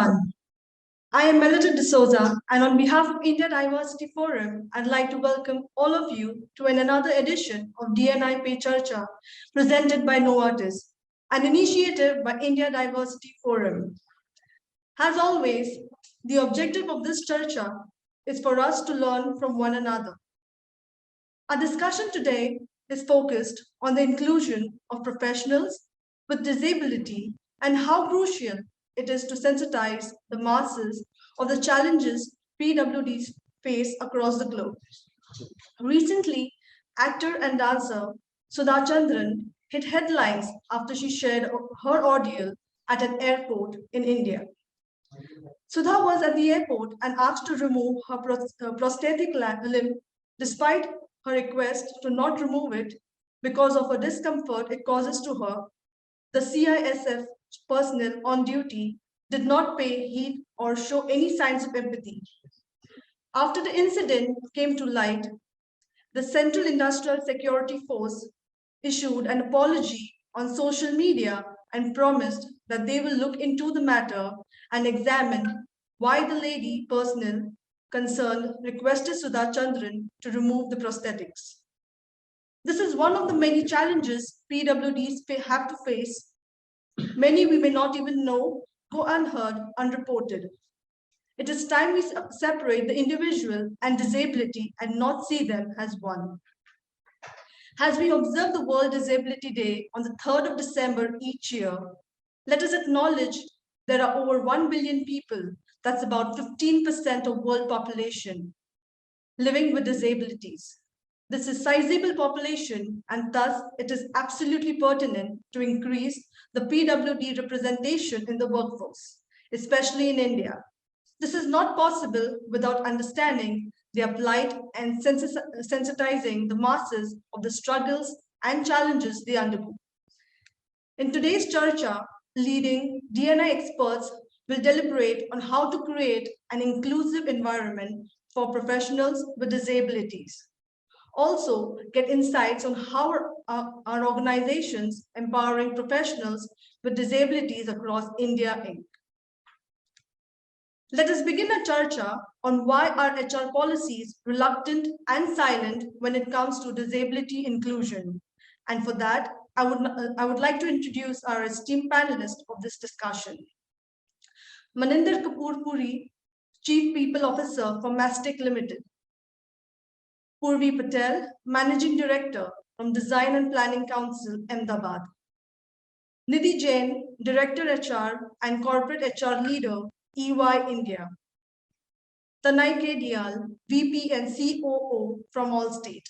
everyone. I am Melody D'Souza, and on behalf of India Diversity Forum, I'd like to welcome all of you to another edition of D&I Pe Charcha, presented by Novartis, an initiative by India Diversity Forum. As always, the objective of this charcha is for us to learn from one another. Our discussion today is focused on the inclusion of professionals with disability and how crucial it is to sensitize the masses of the challenges PWDs face across the globe. Recently, actor and dancer Sudha Chandran hit headlines after she shared her ordeal at an airport in India. Sudha was at the airport and asked to remove her prosthetic limb despite her request to not remove it because of a discomfort it causes to her. The CISF personnel on duty did not pay heed or show any signs of empathy. After the incident came to light, the Central Industrial Security Force issued an apology on social media and promised that they will look into the matter and examine why the lady personnel concerned requested Sudha Chandran to remove the prosthetics. This is one of the many challenges PWDs have to face. Many we may not even know go unheard, unreported. It is time we separate the individual and disability and not see them as one. As we observe the World Disability Day on the 3rd of December each year, let us acknowledge there are over 1 billion people, that's about 15% of world population, living with disabilities. This is a sizable population, and thus it is absolutely pertinent to increase the PWD representation in the workforce, especially in India. This is not possible without understanding their plight and sensitizing the masses of the struggles and challenges they undergo. In today's charcha, leading D&I experts will deliberate on how to create an inclusive environment for professionals with disabilities. Also, get insights on how our organizations empowering professionals with disabilities across India Inc. Let us begin a charcha on why are HR policies reluctant and silent when it comes to disability inclusion. And for that, I would like to introduce our esteemed panelists of this discussion. Maninder Puri, Chief People Officer for Mastek Limited. Purvi Patel, Managing Director from Design and Planning Council, Ahmedabad. Nidhi Jain, Director HR and Corporate HR Leader, EY India. Tanay Kediyal, VP and COO from Allstate.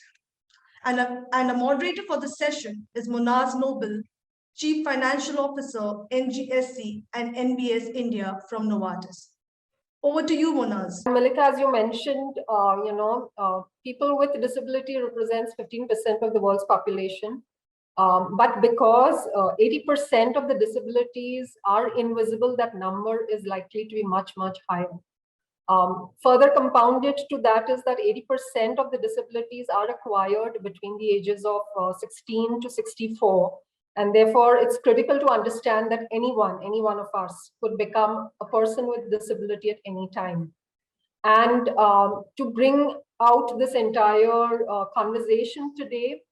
And a moderator for the session is Monaz Noble, Chief Financial Officer, NGSC and NBS India from Novartis. Over to you, Monaz. Malika, as you mentioned, people with disability represents 15% of the world's population. But because 80% of the disabilities are invisible, that number is likely to be much, much higher. Further compounded to that is that 80% of the disabilities are acquired between the ages of 16 to 64. And therefore, it's critical to understand that any one of us could become a person with disability at any time. And to bring out this entire conversation today,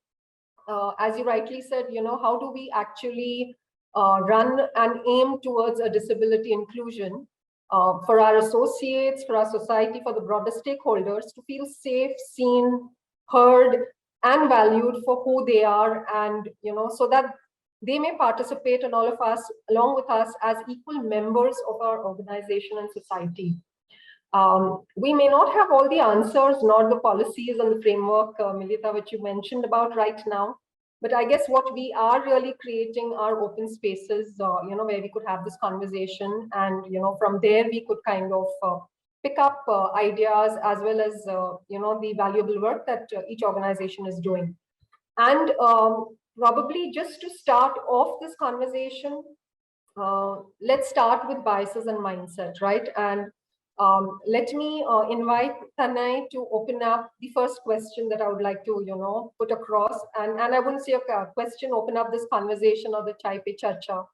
as you rightly said, how do we actually run and aim towards a disability inclusion for our associates, for our society, for the broader stakeholders to feel safe, seen, heard, and valued for who they are, and so that they may participate and all of us, along with us, as equal members of our organization and society. We may not have all the answers, nor the policies and the framework, Milita, which you mentioned about right now. But I guess what we are really creating are open spaces, where we could have this conversation, and from there we could kind of pick up ideas as well as the valuable work that each organization is doing. And probably just to start off this conversation, let's start with biases and mindset, right? And let me invite Tanay to open up the first question that I would like to, put across. And I wouldn't say a question, open up this conversation or the Chai Pe Charcha.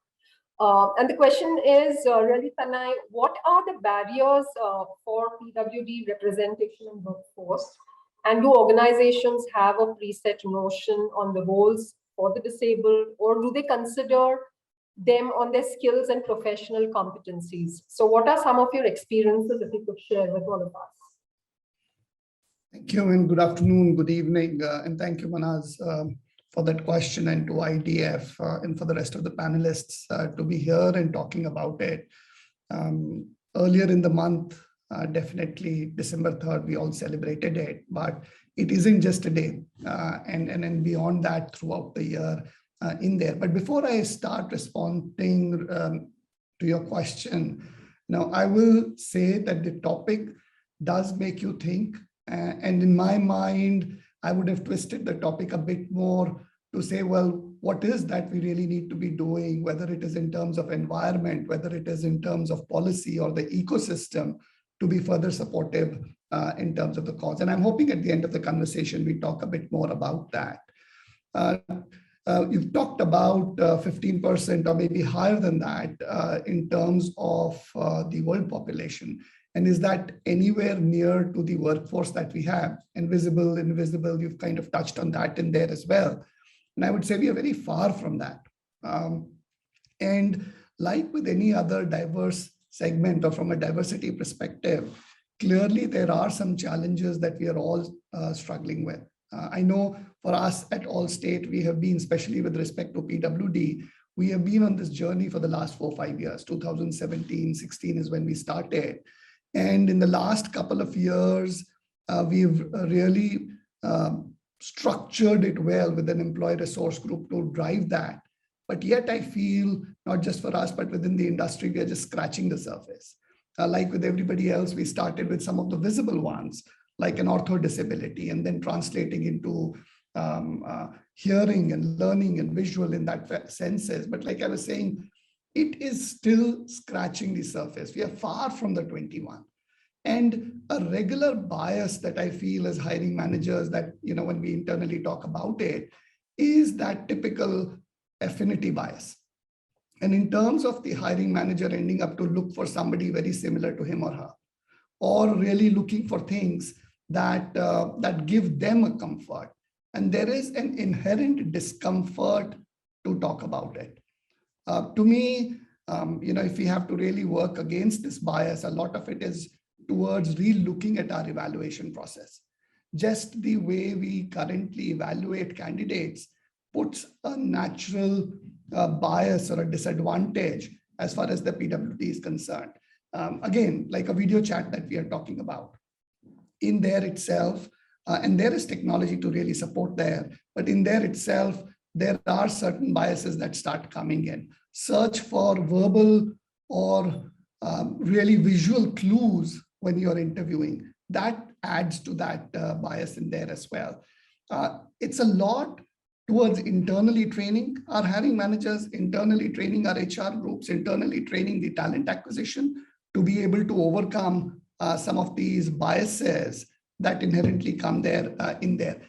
And the question is really, Tanay, what are the barriers for PWD representation in workforce? And do organizations have a preset notion on the roles for the disabled, or do they consider them on their skills and professional competencies? So what are some of your experiences that you could share with all of us? Thank you, and good afternoon, good evening, and thank you, Monaz, for that question, and to IDF and for the rest of the panelists to be here and talking about it. Earlier in the month, definitely December 3rd, we all celebrated it, but it isn't just a day, and beyond that throughout the year in there. But before I start responding to your question, now I will say that the topic does make you think, and in my mind, I would have twisted the topic a bit more to say, well, what is that we really need to be doing, whether it is in terms of environment, whether it is in terms of policy or the ecosystem, to be further supportive in terms of the cause. And I'm hoping at the end of the conversation, we talk a bit more about that. You've talked about 15% or maybe higher than that in terms of the world population. And is that anywhere near to the workforce that we have? And visible, invisible, you've kind of touched on that in there as well. And I would say we are very far from that. And like with any other diverse segment or from a diversity perspective, clearly there are some challenges that we are all struggling with. I know for us at Allstate, we have been, especially with respect to PWD, we have been on this journey for the last 4 or 5 years. 2017, 16 is when we started. And in the last couple of years, we've really structured it well with an employee resource group to drive that. But yet I feel, not just for us, but within the industry, we are just scratching the surface. Like with everybody else, we started with some of the visible ones, like an ortho disability, and then translating into hearing and learning and visual in that senses. But like I was saying, it is still scratching the surface. We are far from the 21. And a regular bias that I feel as hiring managers that, when we internally talk about it, is that typical affinity bias. And in terms of the hiring manager ending up to look for somebody very similar to him or her, or really looking for things that, that give them a comfort. And there is an inherent discomfort to talk about it. To me, if we have to really work against this bias, a lot of it is towards re-looking at our evaluation process. Just the way we currently evaluate candidates puts a natural bias or a disadvantage as far as the PWD is concerned. Again, like a video chat that we are talking about. In there itself, and there is technology to really support there, but in there itself, there are certain biases that start coming in. Search for verbal or really visual clues when you're interviewing. That adds to that bias in there as well. It's a lot towards internally training our hiring managers, internally training our HR groups, internally training the talent acquisition to be able to overcome some of these biases that inherently come there in there.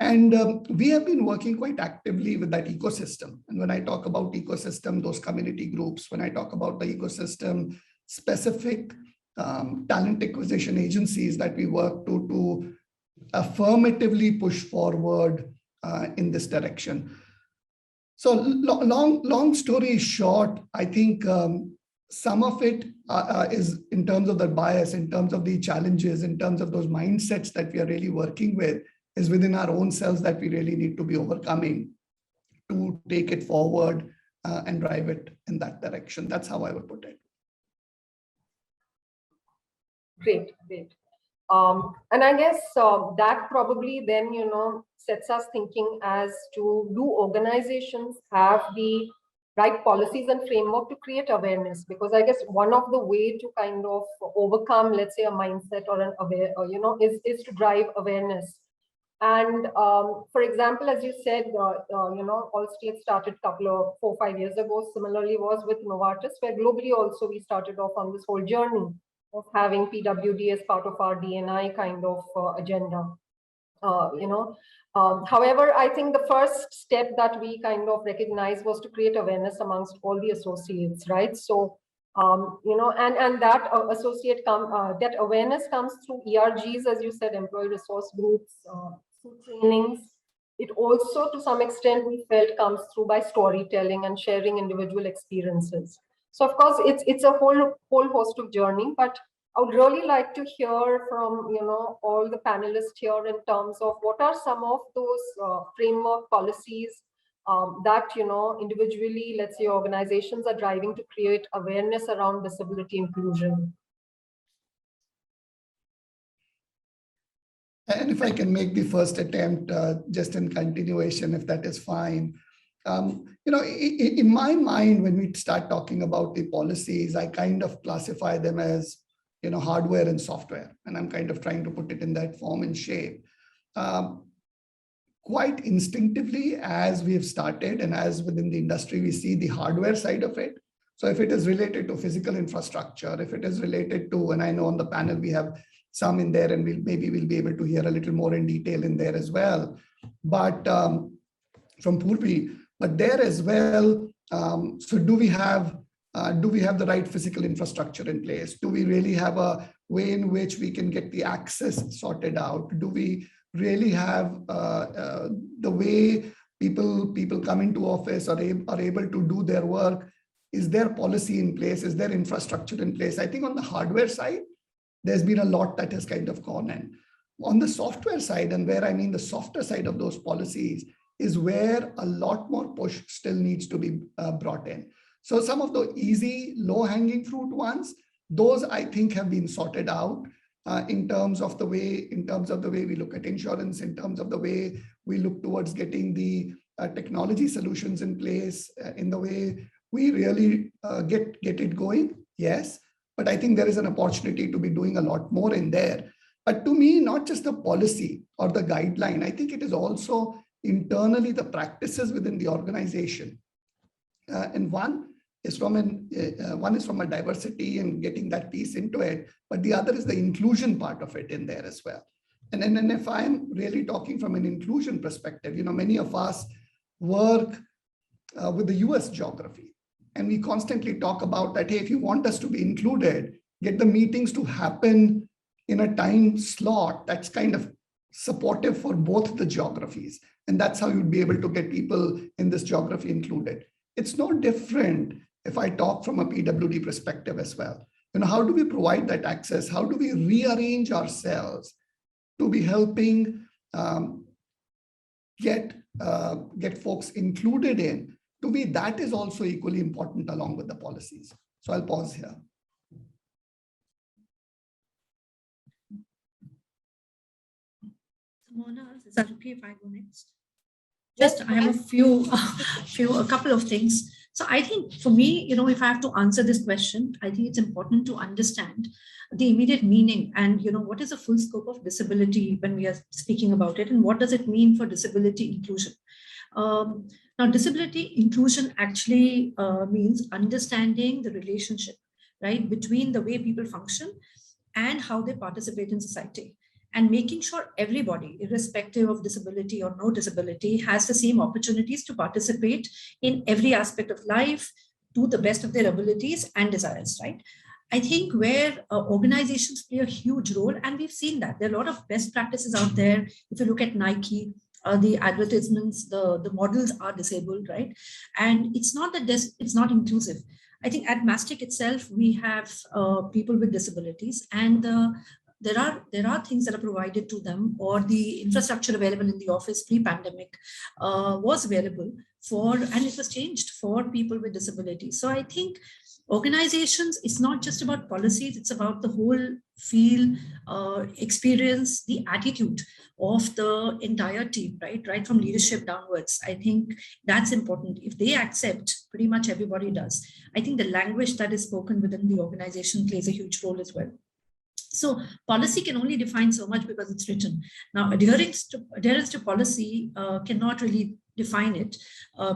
And we have been working quite actively with that ecosystem. And when I talk about ecosystem, those community groups, when I talk about the ecosystem, specific talent acquisition agencies that we work to affirmatively push forward in this direction. So long story short, I think some of it is in terms of the bias, in terms of the challenges, in terms of those mindsets that we are really working with, is within our own selves that we really need to be overcoming to take it forward and drive it in that direction. That's how I would put it. Great. And I guess that probably then, sets us thinking as to, do organizations have the right policies and framework to create awareness? Because I guess one of the way to kind of overcome, let's say, a mindset or an is to drive awareness. And for example, as you said, Allstate started a couple of 4 or 5 years ago. Similarly was with Novartis, where globally also we started off on this whole journey of having PWD as part of our D&I kind of agenda. However, I think the first step that we kind of recognized was to create awareness amongst all the associates, right? So, and that that awareness comes through ERGs, as you said, employee resource groups, through trainings. It also, to some extent, we felt comes through by storytelling and sharing individual experiences. So, of course, it's a whole host of journey, but I would really like to hear from all the panelists here in terms of what are some of those framework policies that individually, let's say, organizations are driving to create awareness around disability inclusion. And if I can make the first attempt, just in continuation, if that is fine. In my mind, when we start talking about the policies, I kind of classify them as hardware and software, and I'm kind of trying to put it in that form and shape. Quite instinctively, as we've started and as within the industry, we see the hardware side of it. So if it is related to physical infrastructure, if it is related to, and I know on the panel we have some in there, and maybe we'll be able to hear a little more in detail in there as well. But from Purvi, but there as well, so do we have the right physical infrastructure in place? Do we really have a way in which we can get the access sorted out? Do we really have the way people come into office are able to do their work? Is there policy in place? Is there infrastructure in place? I think on the hardware side, there's been a lot that has kind of gone in. On the software side, and where I mean the softer side of those policies, is where a lot more push still needs to be brought in. So some of the easy, low-hanging fruit ones, those I think have been sorted out in terms of the way we look at insurance, in terms of the way we look towards getting the technology solutions in place, in the way we really get it going. Yes, but I think there is an opportunity to be doing a lot more in there. But to me, not just the policy or the guideline, I think it is also internally the practices within the organization. And one is from a diversity and getting that piece into it, but the other is the inclusion part of it in there as well. And then if I'm really talking from an inclusion perspective, many of us work with the US geography, and we constantly talk about that, hey, if you want us to be included, get the meetings to happen in a time slot that's kind of supportive for both the geographies. And that's how you'd be able to get people in this geography included. It's no different if I talk from a PWD perspective as well. How do we provide that access? How do we rearrange ourselves to be helping get folks included in? To me, that is also equally important along with the policies. So I'll pause here. Monaz, is that okay if I go next? Just, I have a couple of things. So I think for me, if I have to answer this question, I think it's important to understand the immediate meaning and, what is the full scope of disability when we are speaking about it, and what does it mean for disability inclusion? Now, disability inclusion actually means understanding the relationship, right, between the way people function and how they participate in society, and making sure everybody, irrespective of disability or no disability, has the same opportunities to participate in every aspect of life to the best of their abilities and desires, right? I think where organizations play a huge role, and we've seen that there are a lot of best practices out there. If you look at Nike, the advertisements, the models are disabled, right? And it's not that it's not inclusive. I think at Mastek itself, we have people with disabilities, and there are things that are provided to them, or the infrastructure available in the office pre-pandemic was available for, and it was changed for people with disabilities. So I think organizations, it's not just about policies, it's about the whole feel, experience, the attitude of the entire team, right from leadership downwards. I think that's important. If they accept, pretty much everybody does. I think the language that is spoken within the organization plays a huge role as well. So policy can only define so much because it's written. Now, adherence to policy cannot really define it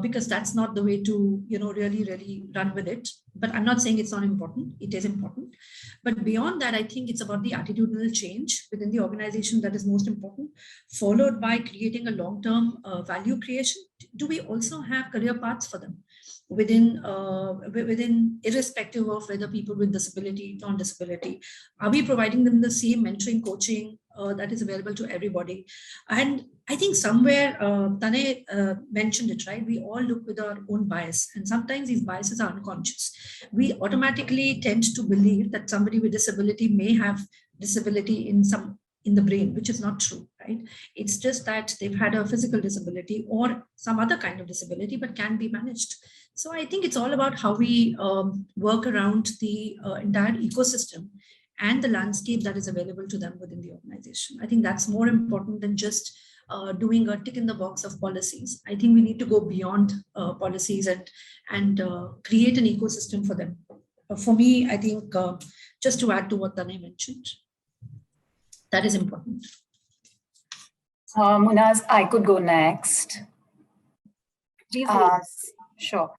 because that's not the way to, really run with it. But I'm not saying it's not important. It is important. But beyond that, I think it's about the attitudinal change within the organization that is most important, followed by creating a long-term value creation. Do we also have career paths for them within irrespective of whether people with disability, non-disability? Are we providing them the same mentoring, coaching that is available to everybody? And I think somewhere Tanay mentioned it, right? We all look with our own bias, and sometimes these biases are unconscious. We automatically tend to believe that somebody with disability may have disability in the brain, which is not true, right? It's just that they've had a physical disability or some other kind of disability, but can be managed. So I think it's all about how we work around the entire ecosystem and the landscape that is available to them within the organization. I think that's more important than just doing a tick in the box of policies. I think we need to go beyond policies and create an ecosystem for them. For me, I think just to add to what Tanay mentioned, that is important. Monaz, I could go next. Sure.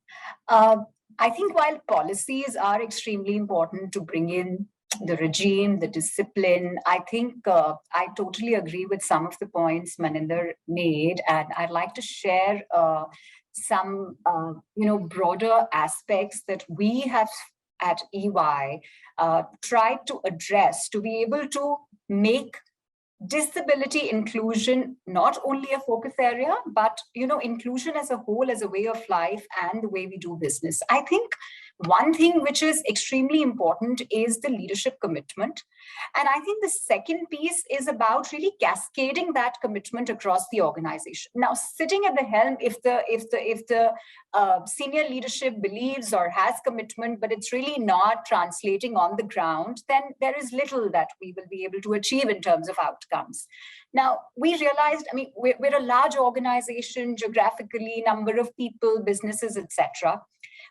I think while policies are extremely important to bring in the regime, the discipline, I think I totally agree with some of the points Maninder made, and I'd like to share some broader aspects that we have at EY tried to address to be able to make disability inclusion not only a focus area, but inclusion as a whole, as a way of life and the way we do business. I think one thing which is extremely important is the leadership commitment. And I think the second piece is about really cascading that commitment across the organization. Now, sitting at the helm, if the senior leadership believes or has commitment, but it's really not translating on the ground, then there is little that we will be able to achieve in terms of outcomes. Now, we realized, we're a large organization, geographically, number of people, businesses, etc.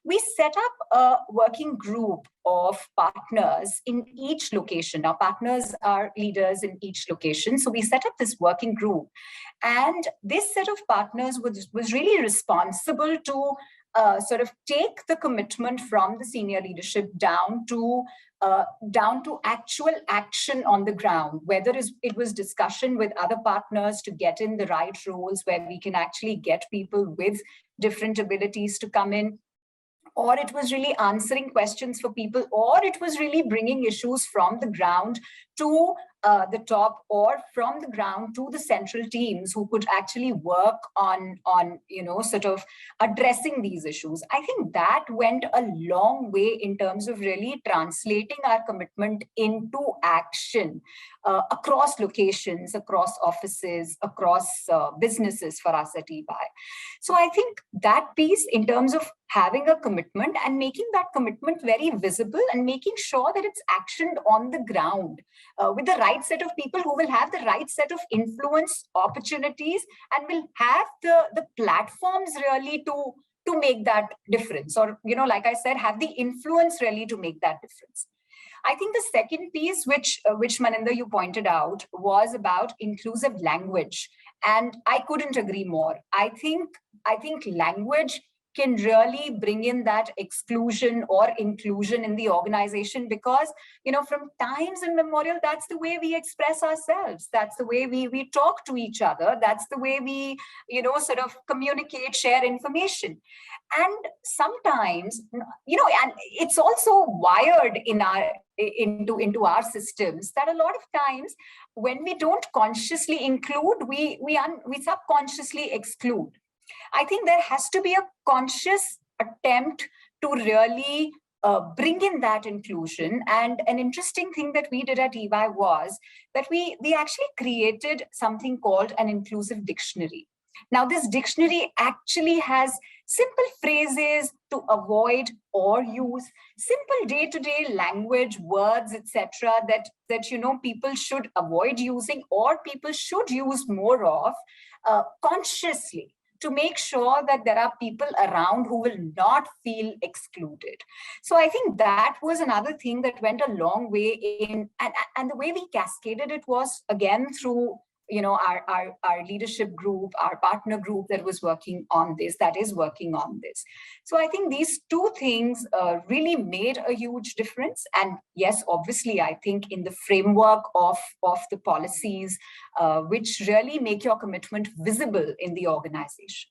We set up a working group of partners in each location. Our partners are leaders in each location. So we set up this working group. And this set of partners was really responsible to sort of take the commitment from the senior leadership down to actual action on the ground, whether it was discussion with other partners to get in the right roles where we can actually get people with different abilities to come in, or it was really answering questions for people, or it was really bringing issues from the ground to the top, or from the ground to the central teams who could actually work on sort of addressing these issues. I think that went a long way in terms of really translating our commitment into action across locations, across offices, across businesses for us at EY. So I think that piece in terms of having a commitment and making that commitment very visible and making sure that it's actioned on the ground with the right set of people who will have the right set of influence opportunities and will have the platforms really to make that difference, or like I said, have the influence really to make that difference. I think the second piece, which Maninder, you pointed out, was about inclusive language, and I couldn't agree more. I think language can really bring in that exclusion or inclusion in the organization, because from times immemorial, that's the way we express ourselves, that's the way we talk to each other, that's the way we sort of communicate, share information. And sometimes and it's also wired into our systems that a lot of times when we don't consciously include, we subconsciously exclude. I think there has to be a conscious attempt to really bring in that inclusion. And an interesting thing that we did at EY was that we actually created something called an inclusive dictionary. Now, this dictionary actually has simple phrases to avoid or use, simple day-to-day language, words, etc., that people should avoid using or people should use more of consciously. to make sure that there are people around who will not feel excluded. So I think that was another thing that went a long way in, and the way we cascaded it was again through our leadership group, our partner group that was working on this, that is working on this. So I think these two things really made a huge difference. And yes, obviously, I think in the framework of the policies, which really make your commitment visible in the organization.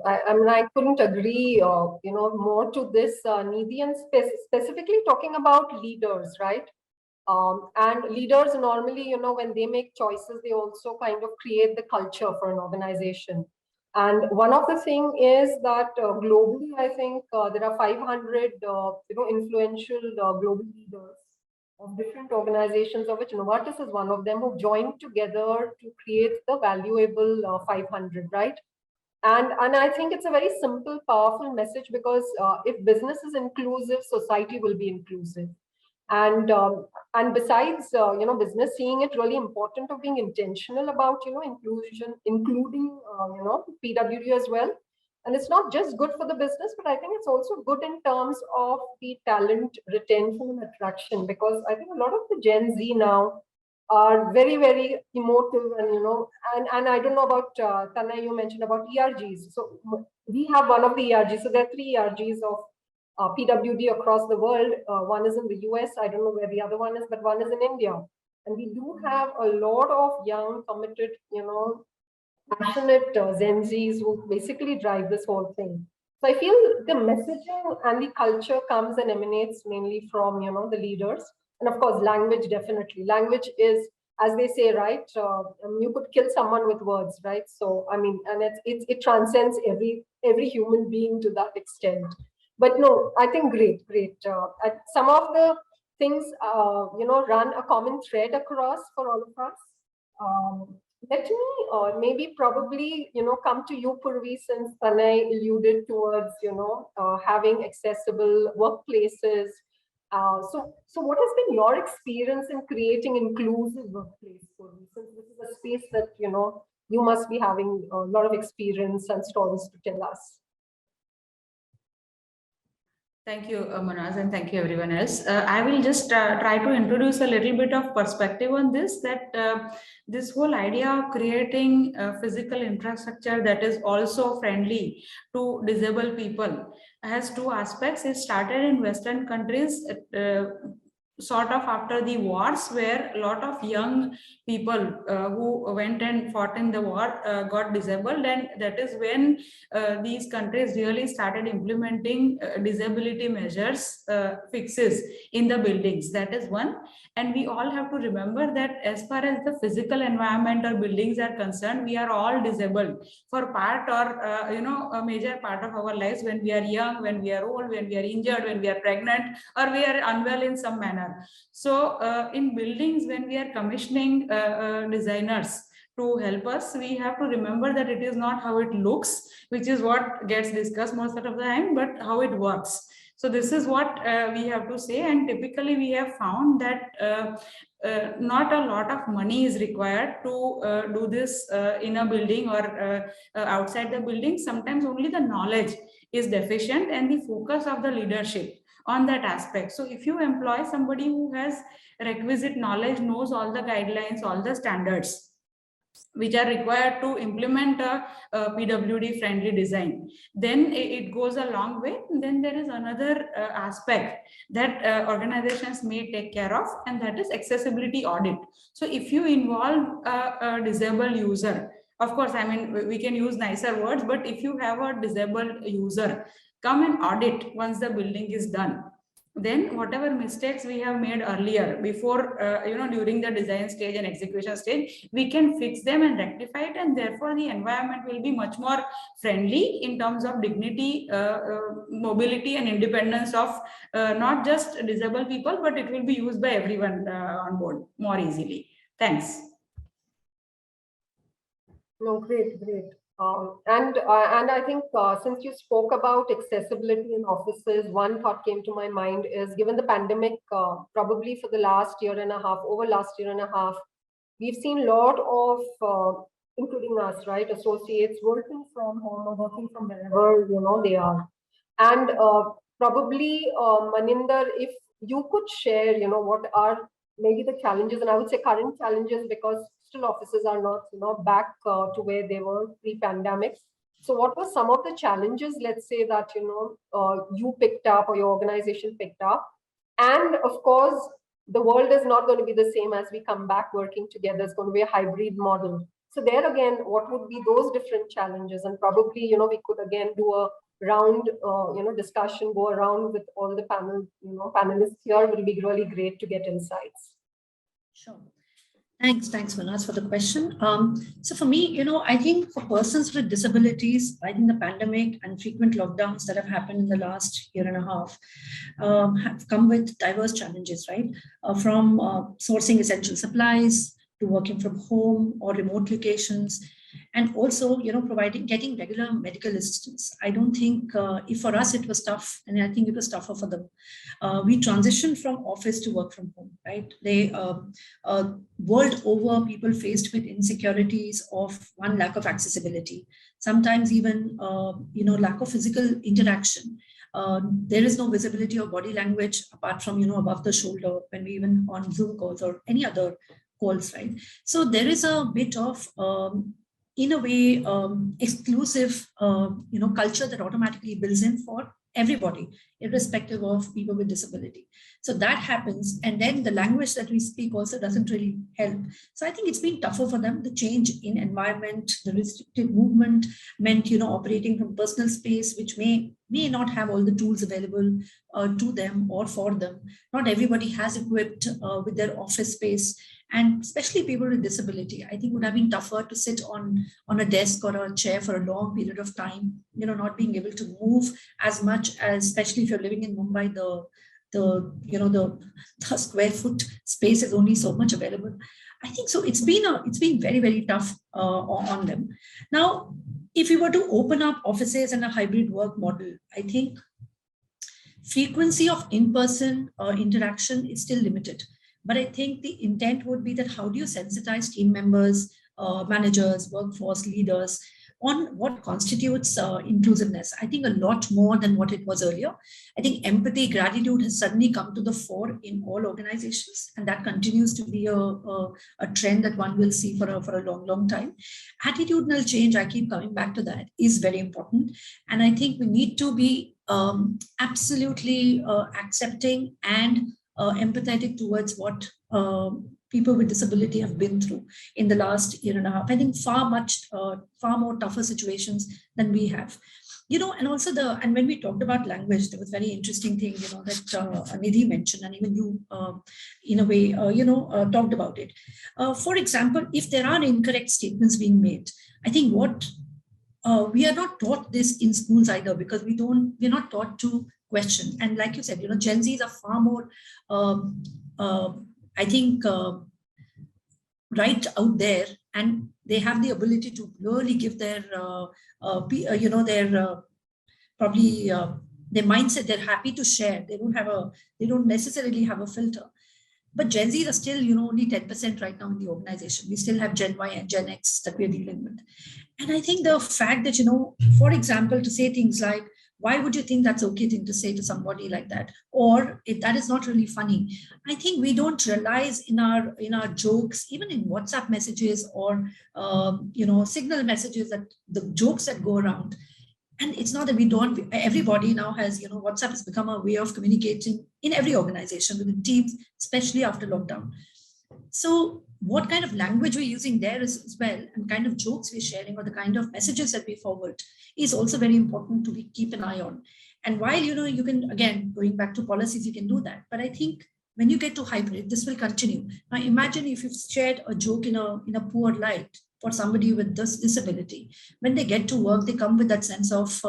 I mean, I couldn't agree, more to this, Nidhi, and specifically talking about leaders, right? And leaders normally, when they make choices, they also kind of create the culture for an organization. And one of the thing is that globally, I think there are 500, influential global leaders of different organizations, of which Novartis is one of them, who joined together to create the valuable 500, right? And I think it's a very simple, powerful message, because if business is inclusive, society will be inclusive. And besides, business seeing it really important of being intentional about, inclusion, including, PWD as well. And it's not just good for the business, but I think it's also good in terms of the talent retention and attraction, because I think a lot of the Gen Z now are very, very emotive, and and I don't know about Tanay, you mentioned about ERGs. So we have one of the ERGs. So there are 3 ERGs of PWD across the world. One is in the US. I don't know where the other one is, but one is in India. And we do have a lot of young, committed, passionate Gen Zs who basically drive this whole thing. So I feel the messaging and the culture comes and emanates mainly from, the leaders. And of course, language, definitely. Language is, as they say, right? You could kill someone with words, right? So, I mean, and it transcends every human being to that extent. But no, I think great. Some of the things, run a common thread across for all of us. Let me maybe probably, come to you, Purvi, since Tanay alluded towards, having accessible workplaces. So what has been your experience in creating inclusive workplace, Purvi? Since this is a space that, you must be having a lot of experience and stories to tell us. Thank you, Monaz, and thank you everyone else. I will just try to introduce a little bit of perspective on this, that this whole idea of creating physical infrastructure that is also friendly to disabled people has 2 aspects. It started in Western countries, sort of after the wars, where a lot of young people who went and fought in the war got disabled, and that is when these countries really started implementing disability measures, fixes in the buildings. That is one. And we all have to remember that as far as the physical environment or buildings are concerned, we are all disabled for part or a major part of our lives, when we are young, when we are old, when we are injured, when we are pregnant, or we are unwell in some manner. So in buildings, when we are commissioning designers to help us, we have to remember that it is not how it looks, which is what gets discussed most of the time, but how it works. So this is what we have to say. And typically we have found that not a lot of money is required to do this in a building or outside the building. Sometimes only the knowledge is deficient and the focus of the leadership on that aspect. So if you employ somebody who has requisite knowledge, knows all the guidelines, all the standards which are required to implement a PWD friendly design, then it goes a long way. Then there is another aspect that organizations may take care of, and that is accessibility audit. So if you involve a disabled user, of course, I mean, we can use nicer words, but if you have a disabled user come and audit once the building is done, then whatever mistakes we have made earlier, before during the design stage and execution stage, we can fix them and rectify it, and therefore the environment will be much more friendly in terms of dignity, mobility and independence of not just disabled people, but it will be used by everyone on board more easily. Thanks. No, great. And I think since you spoke about accessibility in offices, one thought came to my mind is, given the pandemic, probably for the last year and a half, we've seen a lot of including us, right? Associates working from home or working from wherever, they are. And probably, Maninder, if you could share, what are maybe the challenges, and I would say current challenges, because still offices are not, back to where they were pre-pandemic. So what were some of the challenges, let's say, that, you picked up or your organization picked up? And of course, the world is not going to be the same as we come back working together. It's going to be a hybrid model. So there again, what would be those different challenges? And probably, we could again do a round, discussion, go around with all the panelists here. It will be really great to get insights. Sure. Thanks, Monaz, for the question. So for me, I think for persons with disabilities, I think the pandemic and frequent lockdowns that have happened in the last year and a half have come with diverse challenges, right? From sourcing essential supplies to working from home or remote locations, and also, getting regular medical assistance. I don't think, if for us it was tough, and I think it was tougher for them. We transitioned from office to work from home, right? They, world over, people faced with insecurities of one, lack of accessibility, sometimes even, lack of physical interaction. There is no visibility of body language apart from, above the shoulder when we even on Zoom calls or any other calls, right? So there is a bit of, in a way, exclusive, culture that automatically builds in for everybody, irrespective of people with disability. So that happens. And then the language that we speak also doesn't really help. So I think it's been tougher for them. The change in environment, the restricted movement meant, operating from personal space, which may not have all the tools available to them or for them. Not everybody has equipped with their office space. And especially people with disability, I think would have been tougher to sit on a desk or a chair for a long period of time, not being able to move as much as, especially if you're living in Mumbai, the square foot space is only so much available. I think so. It's been very, very tough on them. Now, if we were to open up offices and a hybrid work model, I think frequency of in-person interaction is still limited. But I think the intent would be that how do you sensitize team members, managers, workforce leaders on what constitutes inclusiveness? I think a lot more than what it was earlier. I think empathy, gratitude has suddenly come to the fore in all organizations, and that continues to be a trend that one will see for a long, long time. Attitudinal change, I keep coming back to that, is very important. And I think we need to be absolutely accepting and empathetic towards what people with disability have been through in the last year and a half. I think far more tougher situations than we have. And also and when we talked about language, there was very interesting thing, that Nidhi mentioned, and even you, in a way, talked about it. For example, if there are incorrect statements being made, I think we are not taught this in schools either, because we're not taught to question. And like you said, Gen Zs are far more, I think, right out there, and they have the ability to really give their, probably their mindset. They're happy to share. They don't necessarily have a filter. But Gen Zs are still, only 10% right now in the organization. We still have Gen Y and Gen X that we're dealing with. And I think the fact that, for example, to say things like, why would you think that's okay thing to say to somebody like that? Or if that is not really funny. I think we don't realize in our jokes, even in WhatsApp messages or, signal messages, that the jokes that go around. And it's not that everybody now has, WhatsApp has become a way of communicating in every organization, within teams, especially after lockdown. So what kind of language we're using there as well, and kind of jokes we're sharing, or the kind of messages that we forward, is also very important to keep an eye on. And while, you can, again, going back to policies, you can do that. But I think when you get to hybrid, this will continue. Now, imagine if you've shared a joke in a poor light for somebody with this disability. When they get to work, they come with that sense of,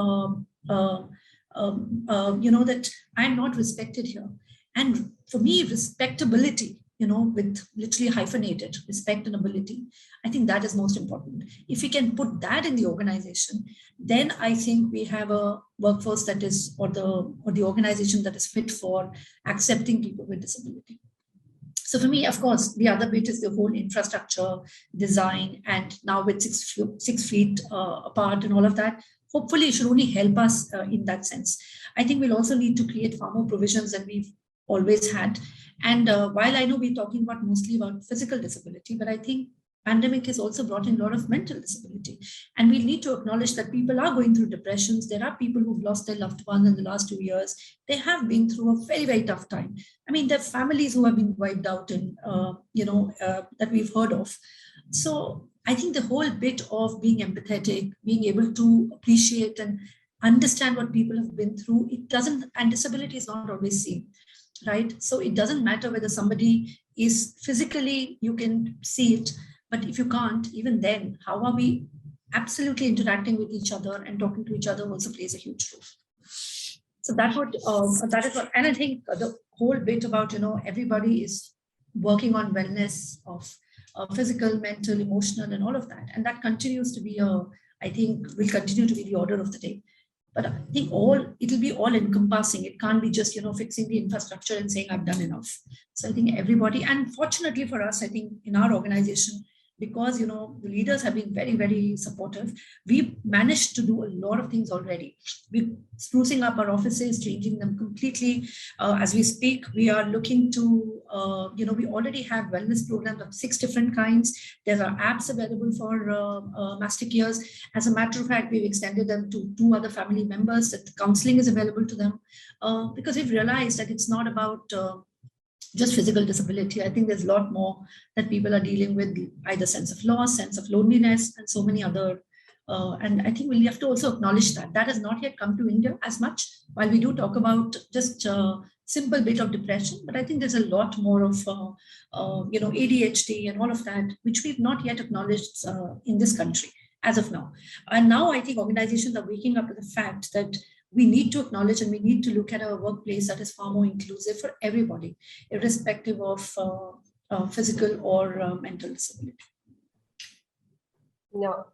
that I'm not respected here. And for me, respectability, with literally hyphenated, respect and ability, I think that is most important. If we can put that in the organization, then I think we have a workforce that is, or the organization that is fit for accepting people with disability. So for me, of course, the other bit is the whole infrastructure design, and now with 6 feet apart and all of that, hopefully it should only help us in that sense. I think we'll also need to create far more provisions than we've always had. And while I know we're talking about mostly about physical disability, but I think pandemic has also brought in a lot of mental disability. And we need to acknowledge that people are going through depressions. There are people who've lost their loved ones in the last 2 years. They have been through a very, very tough time. I mean, there are families who have been wiped out and, that we've heard of. So I think the whole bit of being empathetic, being able to appreciate and understand what people have been through, it doesn't, and disability is not always seen, right? So it doesn't matter whether somebody is physically, you can see it, but if you can't, even then, how are we absolutely interacting with each other and talking to each other also plays a huge role. So that is what, and I think the whole bit about, everybody is working on wellness of physical, mental, emotional, and all of that. And that continues to be I think will continue to be the order of the day. But I think it'll be all encompassing. It can't be just, fixing the infrastructure and saying I've done enough. So I think everybody, and fortunately for us, I think in our organization, because, the leaders have been very, very supportive, we've managed to do a lot of things already. We're sprucing up our offices, changing them completely. As we speak, we are looking to, we already have wellness programs of 6 different kinds. There are apps available for Mastek. As a matter of fact, we've extended them to 2 other family members, that counseling is available to them, because we've realized that it's not about just physical disability. I think there's a lot more that people are dealing with, either sense of loss, sense of loneliness, and so many other. And I think we'll have to also acknowledge that that has not yet come to India as much, while we do talk about just a simple bit of depression. But I think there's a lot more of, ADHD and all of that, which we've not yet acknowledged in this country as of now. And now I think organizations are waking up to the fact that we need to acknowledge and we need to look at a workplace that is far more inclusive for everybody, irrespective of physical or mental disability. Yeah,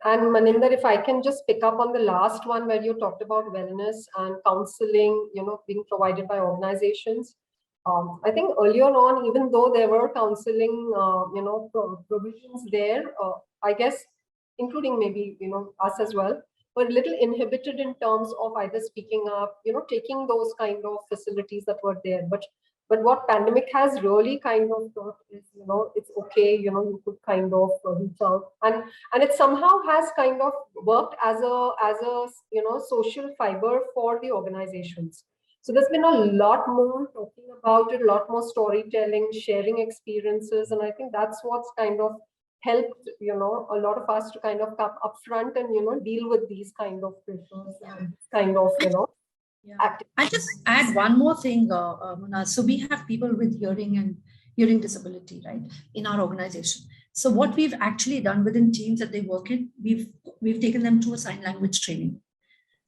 and Maninder, if I can just pick up on the last one where you talked about wellness and counseling, being provided by organizations. I think earlier on, even though there were counseling, provisions there, I guess, including maybe, us as well, were a little inhibited in terms of either speaking up, taking those kind of facilities that were there. But what pandemic has really kind of taught is, it's okay, you could kind of reach out, and it somehow has kind of worked as a social fiber for the organizations. So there's been a lot more talking about it, a lot more storytelling, sharing experiences, and I think that's what's kind of helped, a lot of us to kind of come up front and, deal with these kind of pressures and kind of, activities. I just add one more thing, Monaz. So we have people with hearing disability, right, in our organization. So what we've actually done within teams that they work in, we've taken them to a sign language training.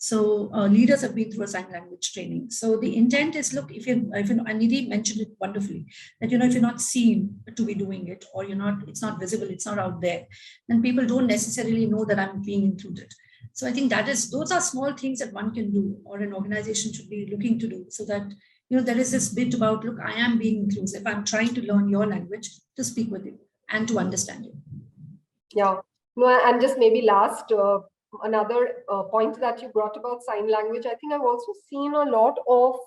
So leaders have been through a sign language training. So the intent is, look, if and Nidhi mentioned it wonderfully, that, if you're not seen to be doing it, or it's not visible, it's not out there, then people don't necessarily know that I'm being included. So I think those are small things that one can do, or an organization should be looking to do, so that, there is this bit about, look, I am being inclusive. I'm trying to learn your language to speak with you and to understand you. Yeah. No, and just maybe last, another point that you brought about sign language, I think I've also seen a lot of,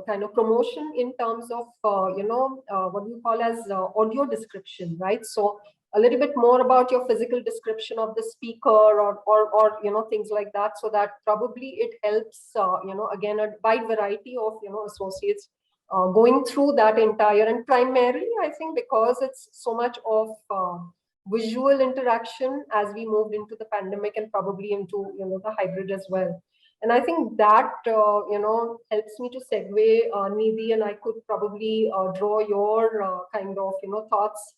kind of promotion in terms of, what do you call as audio description, right? So a little bit more about your physical description of the speaker or things like that, so that probably it helps, again, a wide variety of, associates going through that entire, and primarily, I think, because it's so much of visual interaction as we moved into the pandemic and probably into, the hybrid as well. And I think that, helps me to segue, Nidhi, and I could probably draw your kind of, thoughts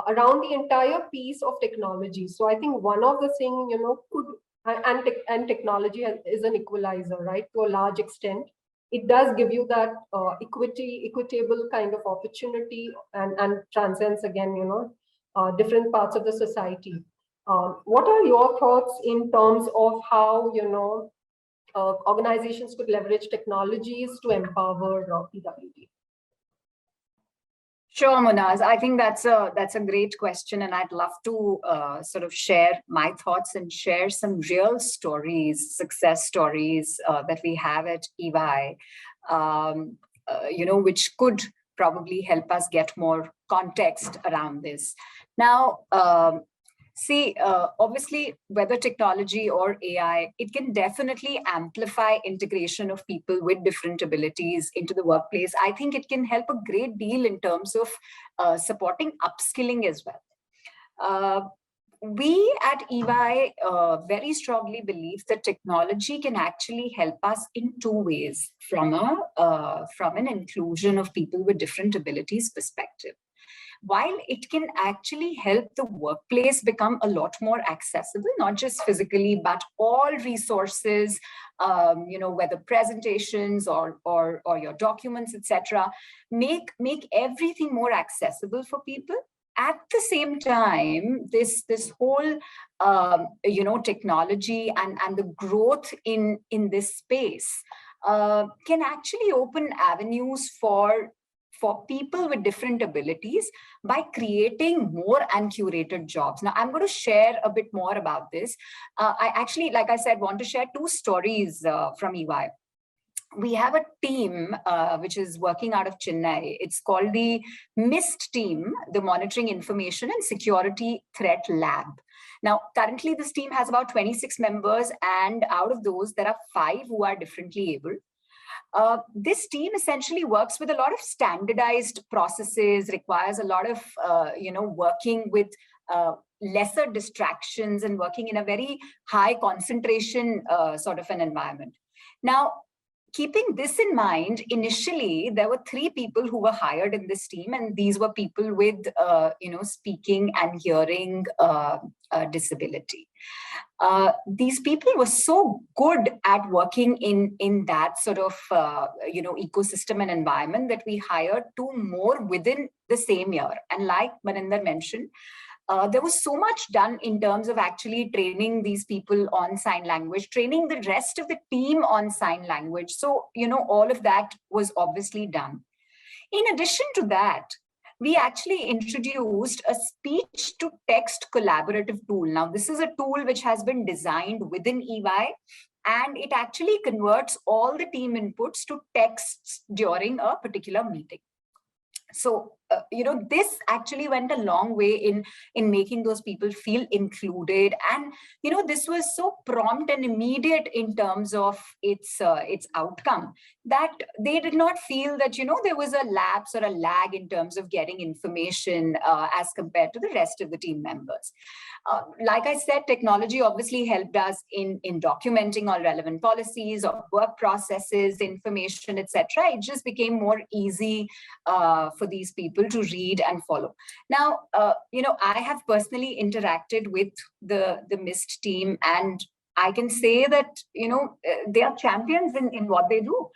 around the entire piece of technology. So I think one of the things, and technology is an equalizer, right, to a large extent. It does give you that equitable kind of opportunity and transcends, again, different parts of the society. What are your thoughts in terms of how, organizations could leverage technologies to empower PWD? Sure, Monaz. I think that's a great question, and I'd love to sort of share my thoughts and share some real stories, success stories that we have at EY, which could probably help us get more context around this. Now, obviously, whether technology or AI, it can definitely amplify integration of people with different abilities into the workplace. I think it can help a great deal in terms of supporting upskilling as well. We at EY very strongly believe that technology can actually help us in two ways from an inclusion of people with different abilities perspective. While it can actually help the workplace become a lot more accessible, not just physically, but all resources, whether presentations or your documents, etc., make everything more accessible for people. At the same time, this whole technology and the growth in this space can actually open avenues for people with different abilities by creating more uncurated jobs. Now, I'm going to share a bit more about this. I actually, like I said, want to share two stories from EY. We have a team which is working out of Chennai. It's called the MIST team, the Monitoring Information and Security Threat Lab. Now, currently this team has about 26 members, and out of those, there are 5 who are differently able. This team essentially works with a lot of standardized processes, requires a lot of, working with lesser distractions and working in a very high concentration sort of an environment. Now, keeping this in mind, initially, there were 3 people who were hired in this team, and these were people with, speaking and hearing disability. These people were so good at working in that sort of, ecosystem and environment that we hired 2 more within the same year. And like Maninder mentioned, there was so much done in terms of actually training these people on sign language, training the rest of the team on sign language. So, all of that was obviously done. In addition to that, we actually introduced a speech-to-text collaborative tool. Now, this is a tool which has been designed within EY, and it actually converts all the team inputs to texts during a particular meeting. So, this actually went a long way in making those people feel included. And, this was so prompt and immediate in terms of its outcome that they did not feel that, there was a lapse or a lag in terms of getting information as compared to the rest of the team members. Like I said, technology obviously helped us in documenting all relevant policies or work processes, information, etc. It just became more easy for these people to read and follow. Now, I have personally interacted with the MIST team, and I can say that, they are champions in what they do.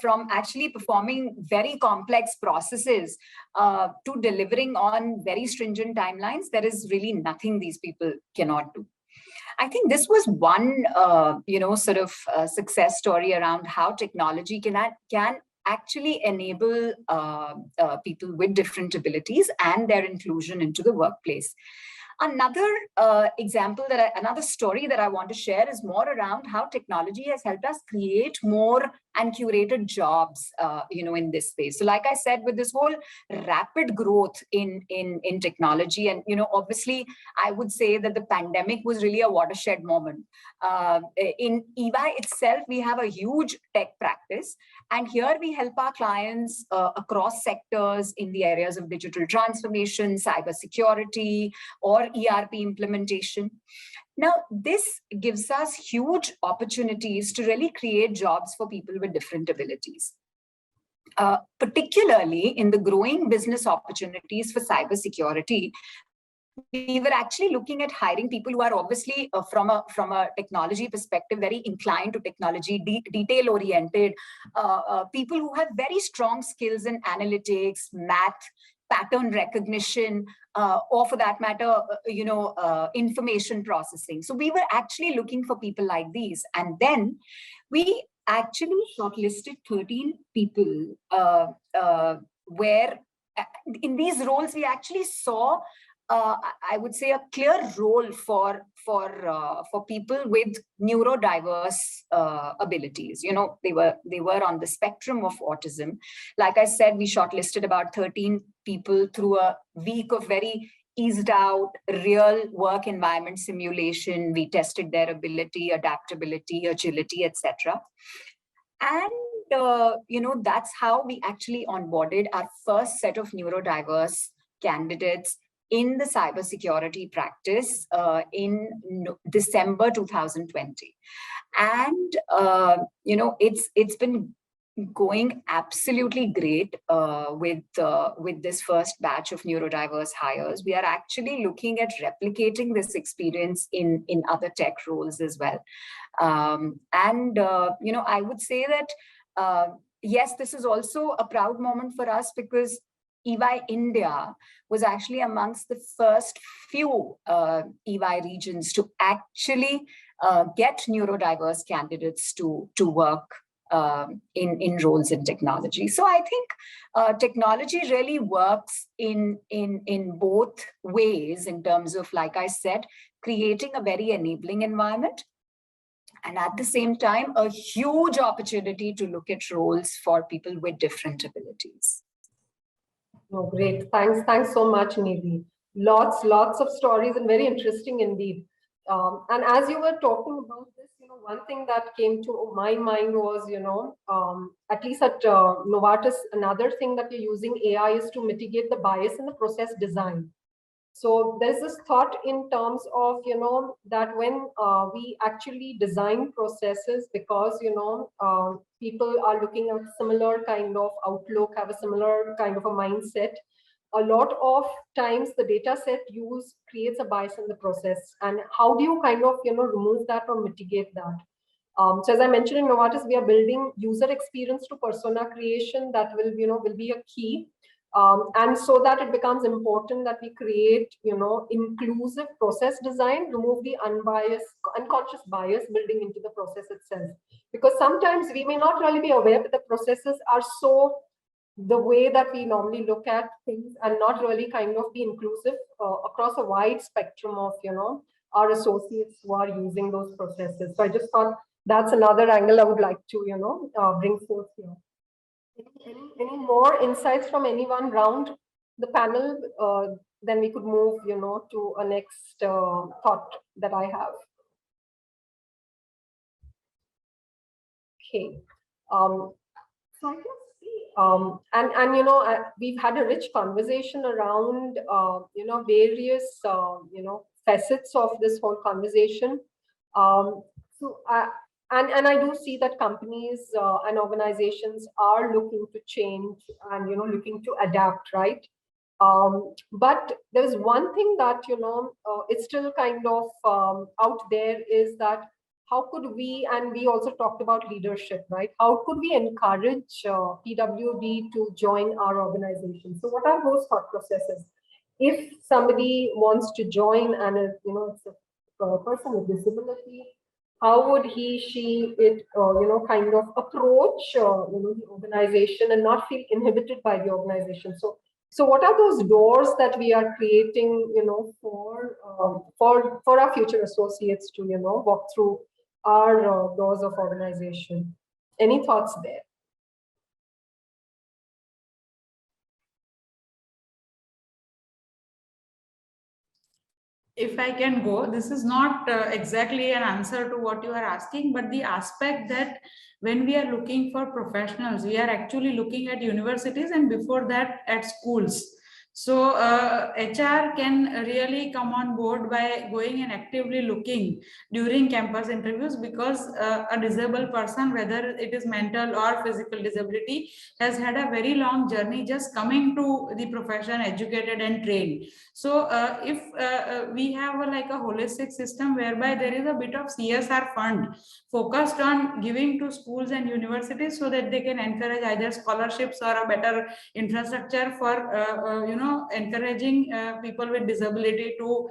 From actually performing very complex processes to delivering on very stringent timelines, there is really nothing these people cannot do. I think this was one, success story around how technology can actually enable people with different abilities and their inclusion into the workplace. Another another story that I want to share is more around how technology has helped us create more and curated jobs, in this space. So like I said, with this whole rapid growth in technology, and, obviously, I would say that the pandemic was really a watershed moment. In EY itself, we have a huge tech practice, and here we help our clients across sectors in the areas of digital transformation, cybersecurity, or ERP implementation. Now, this gives us huge opportunities to really create jobs for people with different abilities. Particularly in the growing business opportunities for cybersecurity, we were actually looking at hiring people who are obviously from a technology perspective, very inclined to technology, detail oriented, people who have very strong skills in analytics, math, pattern recognition, or for that matter, information processing. So we were actually looking for people like these. And then we actually shortlisted 13 people where in these roles, we actually saw, I would say, a clear role for people with neurodiverse abilities. You know, they were on the spectrum of autism. Like I said, we shortlisted about 13 people through a week of very eased out real work environment simulation. We tested their ability, adaptability, agility, etc. And you know, that's how we actually onboarded our first set of neurodiverse candidates in the cybersecurity practice in December 2020. And you know, it's been going absolutely great with this first batch of neurodiverse hires. We are actually looking at replicating this experience in other tech roles as well. You know, I would say that yes, this is also a proud moment for us, because EY India was actually amongst the first few EY regions to actually get neurodiverse candidates to work in roles in technology. So I think technology really works in both ways, in terms of, like I said, creating a very enabling environment, and at the same time, a huge opportunity to look at roles for people with different abilities. Oh, great. Thanks so much, Nidhi. Lots of stories, and very interesting indeed. And as you were talking about this, you know, one thing that came to my mind was, you know, at least at Novartis, another thing that you're using AI is to mitigate the bias in the process design. So there's this thought in terms of, you know, that when we actually design processes, because, you know, people are looking at similar kind of outlook, have a similar kind of a mindset, a lot of times the data set used creates a bias in the process. And how do you kind of, you know, remove that or mitigate that? So as I mentioned, in Novartis, we are building user experience to persona creation that will, you know, will be a key. And so that it becomes important that we create, you know, inclusive process design, remove the unconscious bias building into the process itself. Because sometimes we may not really be aware that the processes are so the way that we normally look at things, and not really kind of be inclusive across a wide spectrum of, you know, our associates who are using those processes. So I just thought that's another angle I would like to, you know, bring forth here. Any more insights from anyone round the panel? Then we could move, you know, to a next thought that I have. Okay. So I can see, and you know, we've had a rich conversation around, you know, various, you know, facets of this whole conversation. And I do see that companies and organizations are looking to change and, you know, looking to adapt, right? But there's one thing that, you know, it's still kind of out there, is that how could we, and we also talked about leadership, right? How could we encourage PWD to join our organization? So what are those thought processes? If somebody wants to join and is, you know, it's a person with disability, how would he, she, it, you know, kind of approach, you know, the organization and not feel inhibited by the organization? So what are those doors that we are creating, you know, for our future associates to, you know, walk through our doors of organization? Any thoughts there? If I can go, this is not exactly an answer to what you are asking, but the aspect that when we are looking for professionals, we are actually looking at universities, and before that at schools. So HR can really come on board by going and actively looking during campus interviews, because a disabled person, whether it is mental or physical disability, has had a very long journey just coming to the profession, educated and trained. So if we have like a holistic system whereby there is a bit of CSR fund focused on giving to schools and universities, so that they can encourage either scholarships or a better infrastructure for you know, encouraging people with disability to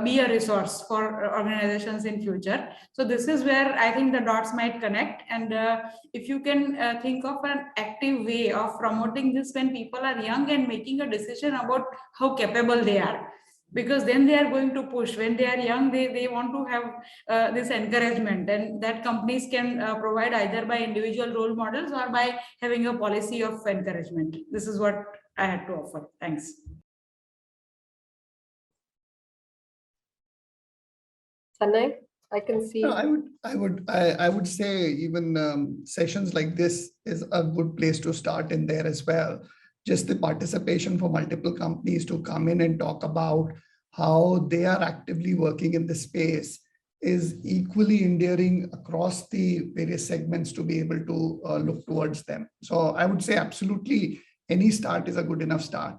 be a resource for organizations in future. So this is where I think the dots might connect. And if you can think of an active way of promoting this when people are young and making a decision about how capable they are, because then they are going to push. When they are young, they want to have this encouragement, and that companies can provide either by individual role models or by having a policy of encouragement. This is what I had to offer. Thanks. Tanay, I can see. No, I would say even sessions like this is a good place to start in there as well. Just the participation for multiple companies to come in and talk about how they are actively working in this space is equally endearing across the various segments to be able to look towards them. So I would say absolutely any start is a good enough start.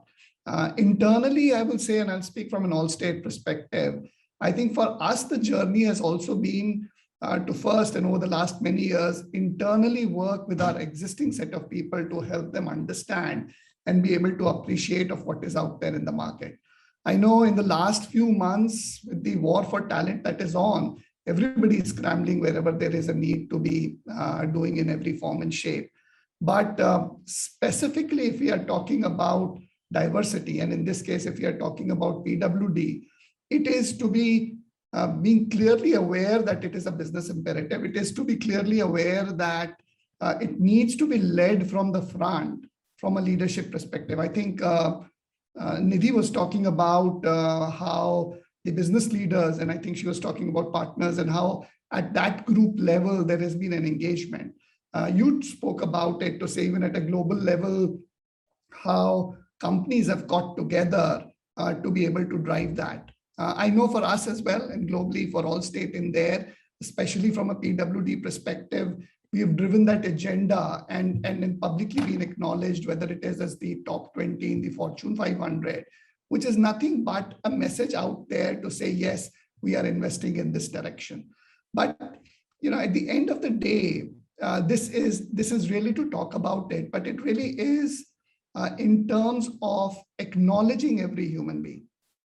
Internally, I will say, and I'll speak from an Allstate perspective, I think for us, the journey has also been to first and over the last many years, internally work with our existing set of people to help them understand and be able to appreciate of what is out there in the market. I know in the last few months, with the war for talent that is on, everybody is scrambling wherever there is a need to be doing in every form and shape. But specifically, if we are talking about diversity, and in this case, if we are talking about PWD, it is to be being clearly aware that it is a business imperative. It is to be clearly aware that it needs to be led from the front, from a leadership perspective. I think Nidhi was talking about how the business leaders, and I think she was talking about partners, and how at that group level, there has been an engagement. You spoke about it to say even at a global level, how companies have got together to be able to drive that. I know for us as well, and globally for Allstate in there, especially from a PWD perspective, we have driven that agenda and publicly been acknowledged, whether it is as the top 20 in the Fortune 500, which is nothing but a message out there to say, yes, we are investing in this direction. But at the end of the day, this is really to talk about it, but it really is in terms of acknowledging every human being.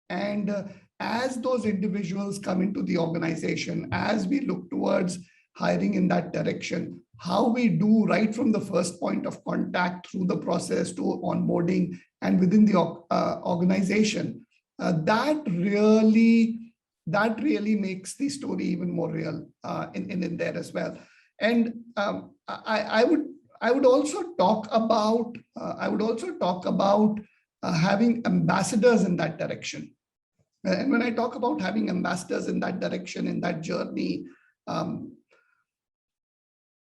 And as those individuals come into the organization, as we look towards hiring in that direction, how we do right from the first point of contact through the process to onboarding and within the organization, that really makes the story even more real in there as well. And I would also talk about having ambassadors in that direction. And when I talk about having ambassadors in that direction, in that journey,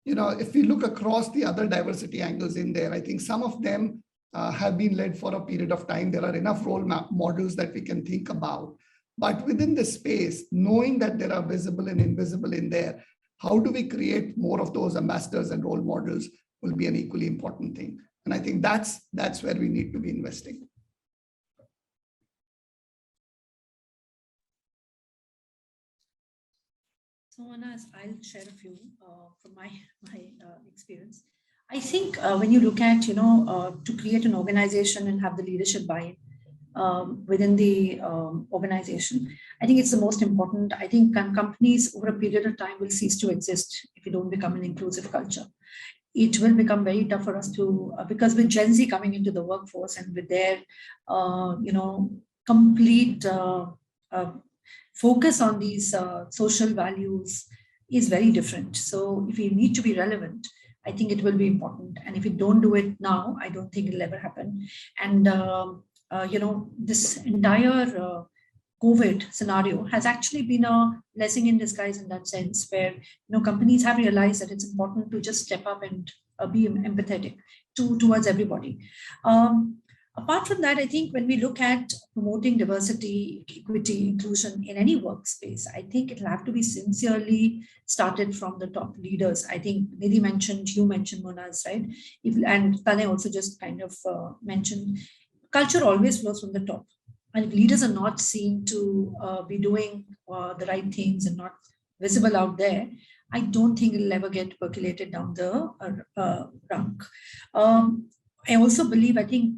if we look across the other diversity angles in there, I think some of them have been led for a period of time. There are enough role models that we can think about. But within the space, knowing that there are visible and invisible in there, how do we create more of those ambassadors and role models will be an equally important thing. And I think that's where we need to be investing. So Monaz, I'll share a few from my experience. I think when you look at, to create an organization and have the leadership buy-in within the organization, I think it's the most important. I think companies over a period of time will cease to exist if you don't become an inclusive culture. It will become very tough for us to, because with Gen Z coming into the workforce and with their, complete focus on these social values is very different. So if we need to be relevant, I think it will be important. And if we don't do it now, I don't think it'll ever happen. And, this entire COVID scenario has actually been a blessing in disguise in that sense, where companies have realized that it's important to just step up and be empathetic towards everybody. Apart from that, I think when we look at promoting diversity, equity, inclusion in any workspace, I think it'll have to be sincerely started from the top leaders. I think Nidhi mentioned, you mentioned Monaz, right? And Tanay also just kind of mentioned, culture always flows from the top. And if leaders are not seen to be doing the right things and not visible out there, I don't think it'll ever get percolated down the rank. I also believe, I think,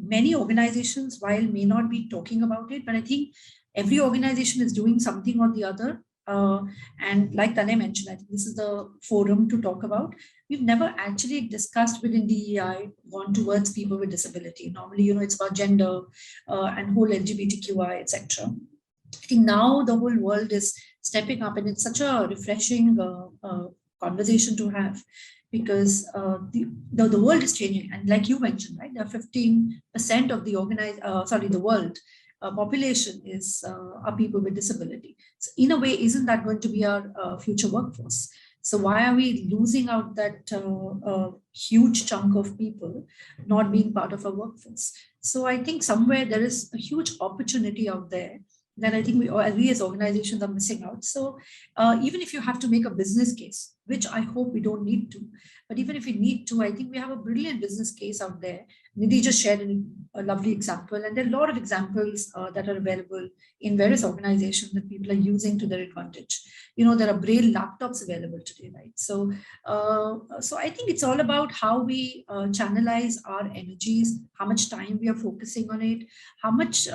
many organizations, while may not be talking about it, but I think every organization is doing something or the other. And like Tanay mentioned, I think this is the forum to talk about. We've never actually discussed within DEI gone towards people with disability. Normally, it's about gender and whole LGBTQI, etc. I think now the whole world is stepping up, and it's such a refreshing conversation to have, because the world is changing. And like you mentioned, right, there are 15% of the world population are people with disability. So in a way, isn't that going to be our future workforce? So why are we losing out that huge chunk of people not being part of our workforce? So I think somewhere there is a huge opportunity out there that I think we as organizations are missing out. So even if you have to make a business case, which I hope we don't need to, but even if we need to, I think we have a brilliant business case out there. Nidhi just shared a lovely example, and there are a lot of examples that are available in various organizations that people are using to their advantage. There are braille laptops available today, right? So I think it's all about how we channelize our energies, how much time we are focusing on it, how much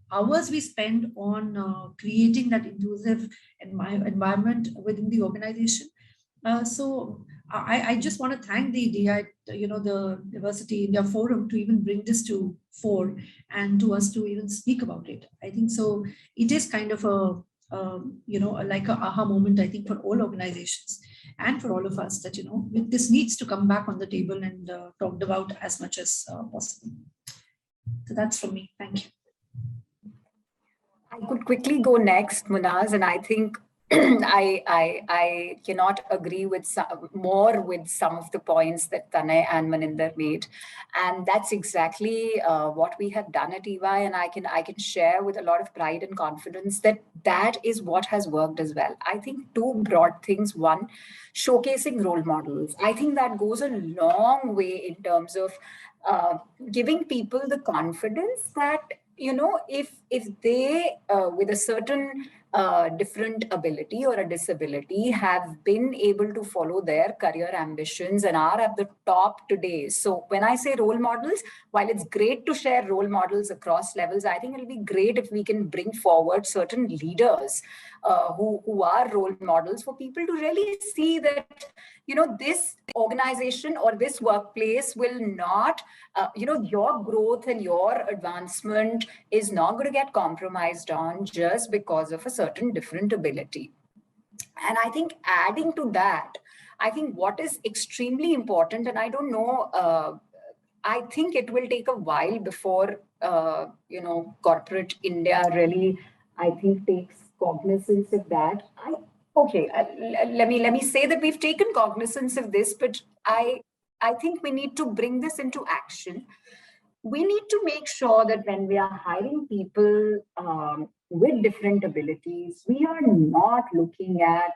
hours we spend on creating that inclusive environment within the organization. So I just want to thank the DI, the Diversity India Forum, to even bring this to fore and to us to even speak about it. I think so. It is kind of like a aha moment, I think, for all organizations and for all of us, that this needs to come back on the table and talked about as much as possible. So that's from me. Thank you. I could quickly go next, Monaz, and I think I cannot agree with more with some of the points that Tanay and Maninder made, and that's exactly what we have done at EY. And I can share with a lot of pride and confidence that is what has worked as well. I think two broad things. One, showcasing role models. I think that goes a long way in terms of giving people the confidence that, if they with a certain different ability or a disability have been able to follow their career ambitions and are at the top today. So when I say role models, while it's great to share role models across levels, I think it'll be great if we can bring forward certain leaders who are role models for people to really see that, this organization or this workplace will not, your growth and your advancement is not going to get compromised on just because of a certain different ability. And I think adding to that, I think what is extremely important, and I don't know, I think it will take a while before, corporate India really, I think, takes cognizance of that. Let me say that we've taken cognizance of this, but I think we need to bring this into action. We need to make sure that when we are hiring people with different abilities, we are not looking at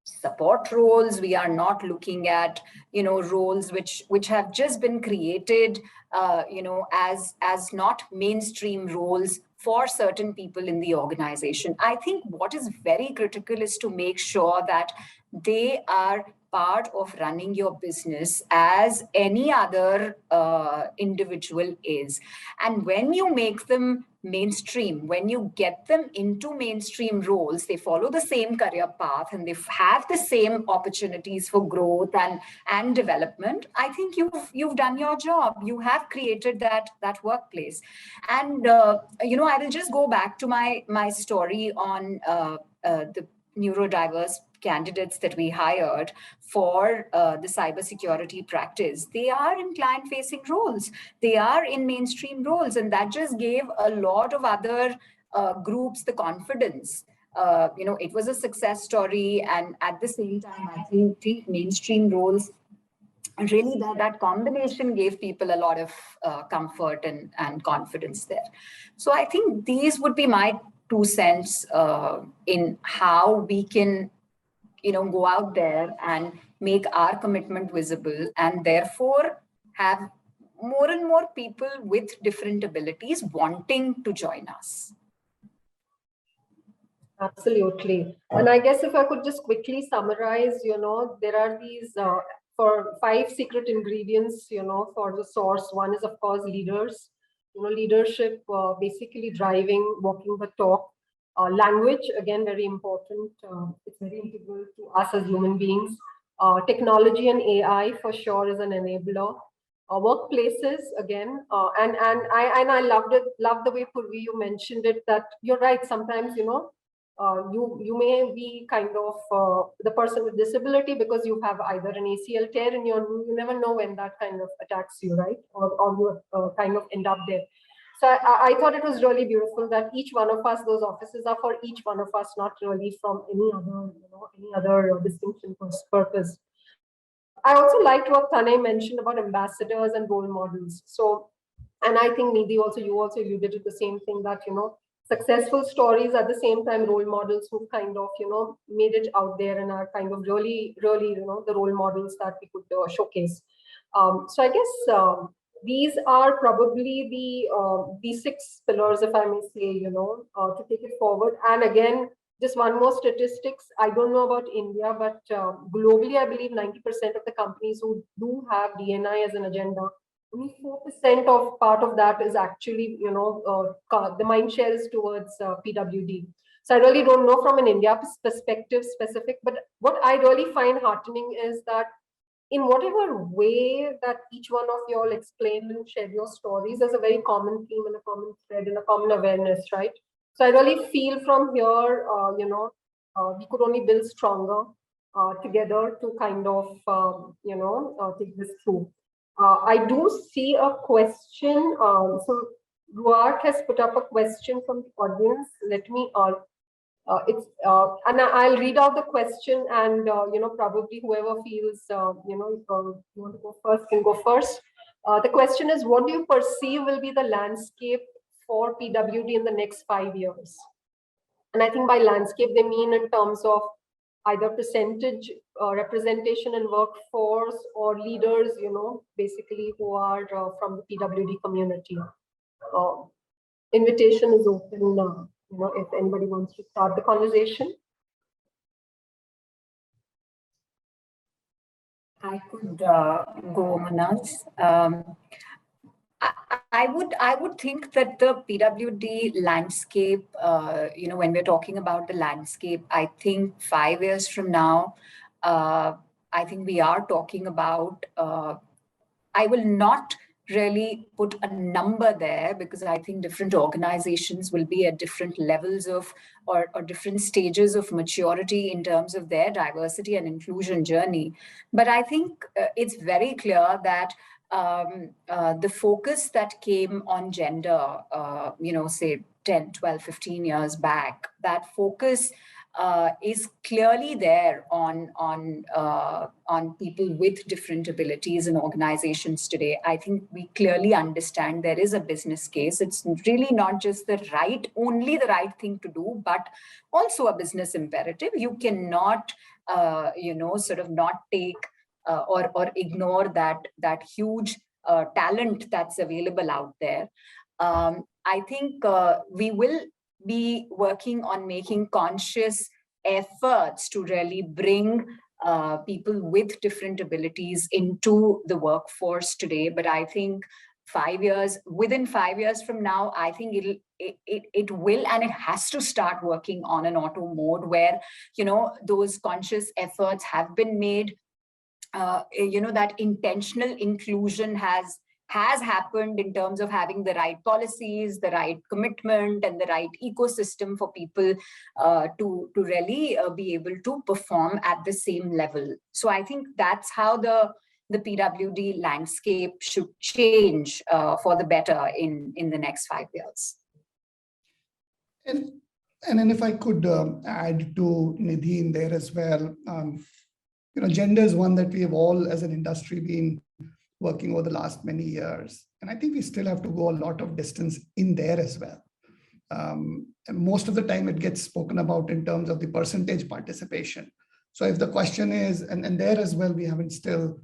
support roles. We are not looking at, roles which have just been created, as not mainstream roles for certain people in the organization. I think what is very critical is to make sure that they are part of running your business as any other individual is. And when you make them mainstream, when you get them into mainstream roles, they follow the same career path and they have the same opportunities for growth and development. I think you've done your job. You have created that workplace. And I will just go back to my story on the neurodiverse candidates that we hired for the cybersecurity practice. They are in client-facing roles. They are in mainstream roles, and that just gave a lot of other groups the confidence. It was a success story, and at the same time, I think mainstream roles, really that combination gave people a lot of comfort and confidence there. So I think these would be my 2 cents in how we can go out there and make our commitment visible, and therefore have more and more people with different abilities wanting to join us. Absolutely. And I guess if I could just quickly summarize, there are these for 5 secret ingredients, for the source. One is, of course, leaders. Leadership, basically driving, walking the talk. Language, again, very important. It's very integral to us as human beings. Technology and AI for sure is an enabler. Workplaces, again, and I loved the way, Purvi, you mentioned it, that you're right. Sometimes, you may be kind of the person with disability because you have either an ACL tear and you never know when that kind of attacks you, right? Or you kind of end up there. So I thought it was really beautiful that each one of us, those offices are for each one of us, not really from any other distinction purpose. I also liked what Tanay mentioned about ambassadors and role models. So, and I think Nidhi also, you also alluded to the same thing, that, successful stories at the same time role models who kind of, made it out there and are kind of really, the role models that we could showcase. So I guess these are probably the 6 pillars, if I may say, to take it forward. And again, just one more statistics. I don't know about India, but globally, I believe 90% of the companies who do have D&I as an agenda, only 4% of part of that is actually, the mind share is towards PWD. So I really don't know from an India perspective specific, but what I really find heartening is that in whatever way that each one of you all explained and shared your stories, there's a very common theme and a common thread and a common awareness, right? So I really feel from here, we could only build stronger together to kind of, take this through. I do see a question. So Ruark has put up a question from the audience. Let me, and I'll read out the question, and probably whoever feels, you want to go first can go first. The question is, what do you perceive will be the landscape for PWD in the next 5 years? And I think by landscape, they mean in terms of either percentage representation in workforce or leaders, basically who are from the PWD community. Invitation is open, if anybody wants to start the conversation. I could go, Monaz. I would think that the PWD landscape, when we're talking about the landscape, I think 5 years from now, I think we are talking about, I will not really put a number there because I think different organizations will be at different levels of or different stages of maturity in terms of their diversity and inclusion journey. But I think it's very clear that the focus that came on gender, say 10, 12, 15 years back, that focus is clearly there on people with different abilities in organizations today. I think we clearly understand there is a business case. It's really not just only the right thing to do, but also a business imperative. You cannot, sort of not take or ignore that huge talent that's available out there. I think we will be working on making conscious efforts to really bring people with different abilities into the workforce today. But I think within 5 years from now, I think it will and it has to start working on an auto mode where, those conscious efforts have been made. That intentional inclusion has happened in terms of having the right policies, the right commitment, and the right ecosystem for people to really be able to perform at the same level. So I think that's how the PWD landscape should change for the better in the next 5 years. And then if I could add to Nidhi in there as well, gender is one that we have all as an industry been working over the last many years. And I think we still have to go a lot of distance in there as well. And most of the time it gets spoken about in terms of the percentage participation. So if the question is, and there as well, we haven't still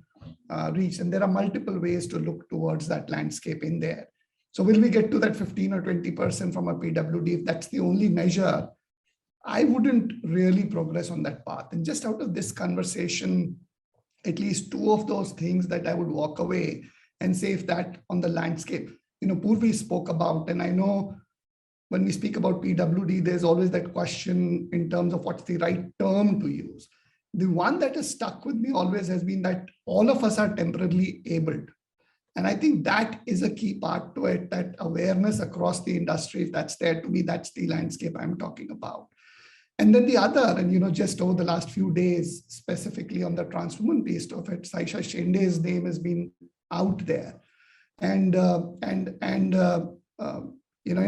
reached, and there are multiple ways to look towards that landscape in there. So will we get to that 15 or 20% from a PWD? If that's the only measure, I wouldn't really progress on that path. And just out of this conversation, at least two of those things that I would walk away and say if that on the landscape. Purvi spoke about, and I know when we speak about PWD, there's always that question in terms of what's the right term to use. The one that has stuck with me always has been that all of us are temporarily abled. And I think that is a key part to it, that awareness across the industry, if that's there, to me, that's the landscape I'm talking about. And then the other, and just over the last few days, specifically on the trans woman piece of it, Saisha Shende's name has been out there. And in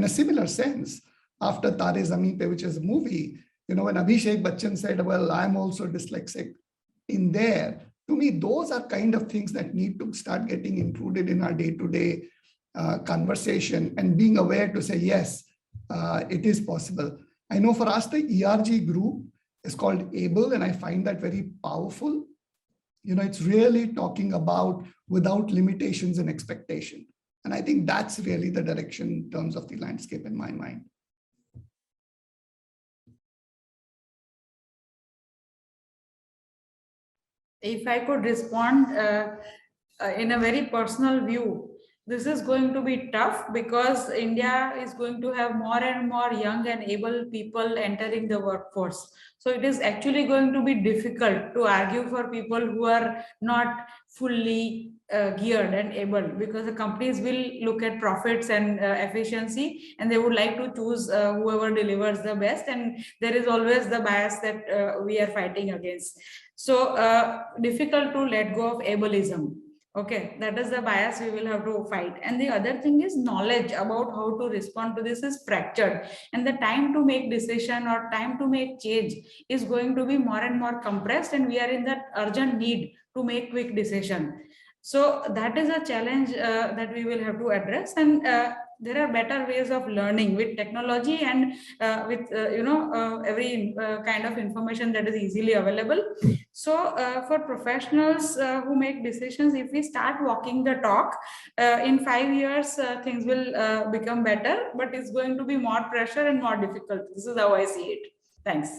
a similar sense, after Tare Zameen Pe, which is a movie, when Abhishek Bachchan said, well, I'm also dyslexic in there, to me, those are kind of things that need to start getting included in our day-to-day conversation and being aware to say, yes, it is possible. I know for us, the ERG group is called ABLE, and I find that very powerful. It's really talking about without limitations and expectation. And I think that's really the direction in terms of the landscape in my mind. If I could respond in a very personal view, this is going to be tough because India is going to have more and more young and able people entering the workforce. So it is actually going to be difficult to argue for people who are not fully geared and able, because the companies will look at profits and efficiency, and they would like to choose whoever delivers the best. And there is always the bias that we are fighting against. So difficult to let go of ableism. Okay, that is the bias we will have to fight. And the other thing is knowledge about how to respond to this is fractured. And the time to make decision or time to make change is going to be more and more compressed. And we are in that urgent need to make quick decision. So that is a challenge that we will have to address. And there are better ways of learning with technology and with every kind of information that is easily available. So for professionals who make decisions, if we start walking the talk, in 5 years things will become better, but it's going to be more pressure and more difficult. This is how I see it. Thanks.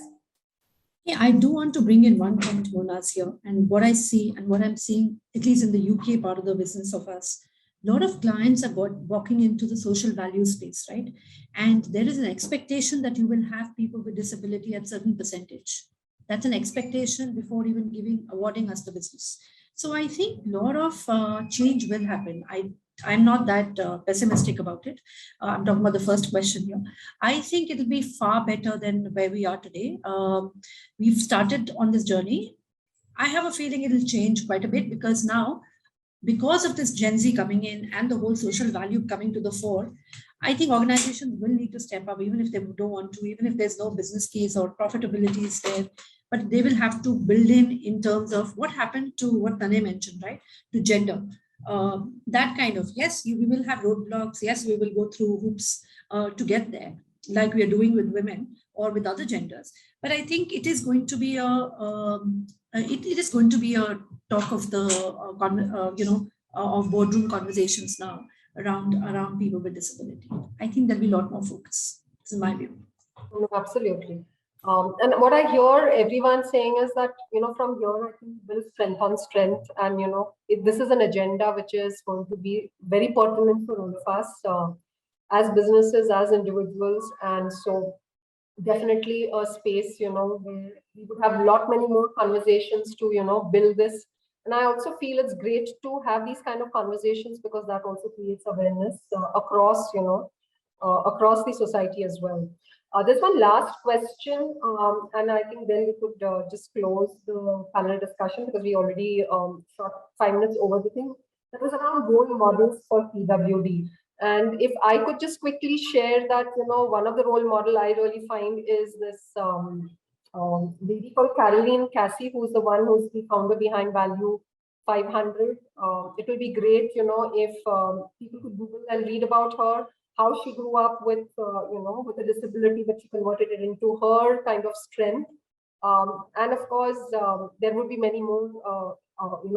Yeah, I do want to bring in one point, Monaz, here, and what I see and what I'm seeing, at least in the UK part of the business of us. A lot of clients are walking into the social value space, right? And there is an expectation that you will have people with disability at certain percentage. That's an expectation before even awarding us the business. So I think a lot of change will happen. I'm not that pessimistic about it. I'm talking about the first question here. I think it'll be far better than where we are today. We've started on this journey. I have a feeling it'll change quite a bit because now, because of this Gen Z coming in and the whole social value coming to the fore, I think organizations will need to step up, even if they don't want to, even if there's no business case or profitability is there, but they will have to build in terms of what happened to what Tanay mentioned, right? To gender. That kind of, yes, we will have roadblocks. Yes, we will go through hoops to get there, like we are doing with women or with other genders. But I think it is going to be it is going to be a talk of the of boardroom conversations now around people with disability. I think there'll be a lot more focus. This is my view. No, absolutely. And what I hear everyone saying is that, from here, I think build strength on strength. And, this is an agenda which is going to be very pertinent for all of us as businesses, as individuals. And so definitely a space, where we would have many more conversations to, build this. And I also feel it's great to have these kind of conversations because that also creates awareness across, across the society as well. There's one last question, and I think then we could just close the panel discussion because we already shot 5 minutes over the thing. That was around role models for PWD. And if I could just quickly share that, one of the role model I really find is this lady called Caroline Cassie, who's the one who's the founder behind Value 500. It will be great, if people could Google and read about her, how she grew up with, with a disability, but she converted it into her kind of strength. And of course, there would be many more,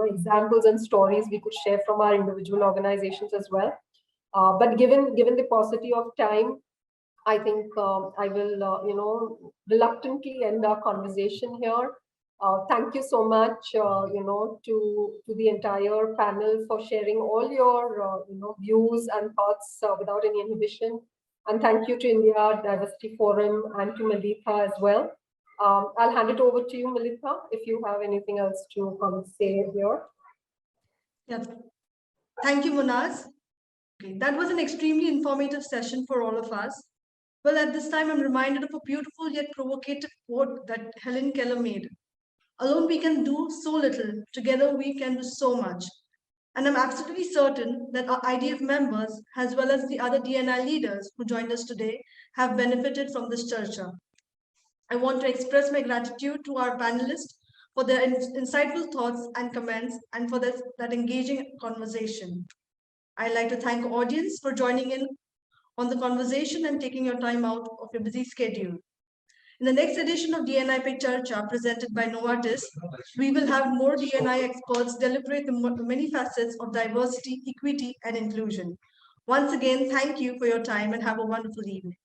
examples and stories we could share from our individual organizations as well. But given the paucity of time, I think I will, reluctantly end our conversation here. Thank you so much, to the entire panel for sharing all your, views and thoughts without any inhibition. And thank you to India Diversity Forum and to Melitha as well. I'll hand it over to you, Melitha, if you have anything else to say here. Yes. Thank you, Monaz. Okay, that was an extremely informative session for all of us. Well, at this time, I'm reminded of a beautiful yet provocative quote that Helen Keller made. Alone we can do so little, together we can do so much. And I'm absolutely certain that our IDF members, as well as the other D&I leaders who joined us today, have benefited from this charcha. I want to express my gratitude to our panelists for their insightful thoughts and comments and for that engaging conversation. I'd like to thank our audience for joining in on the conversation and taking your time out of your busy schedule. In the next edition of D&I Pe Charcha, presented by Novartis, we will have more D&I experts deliberate the many facets of diversity, equity, and inclusion. Once again, thank you for your time and have a wonderful evening.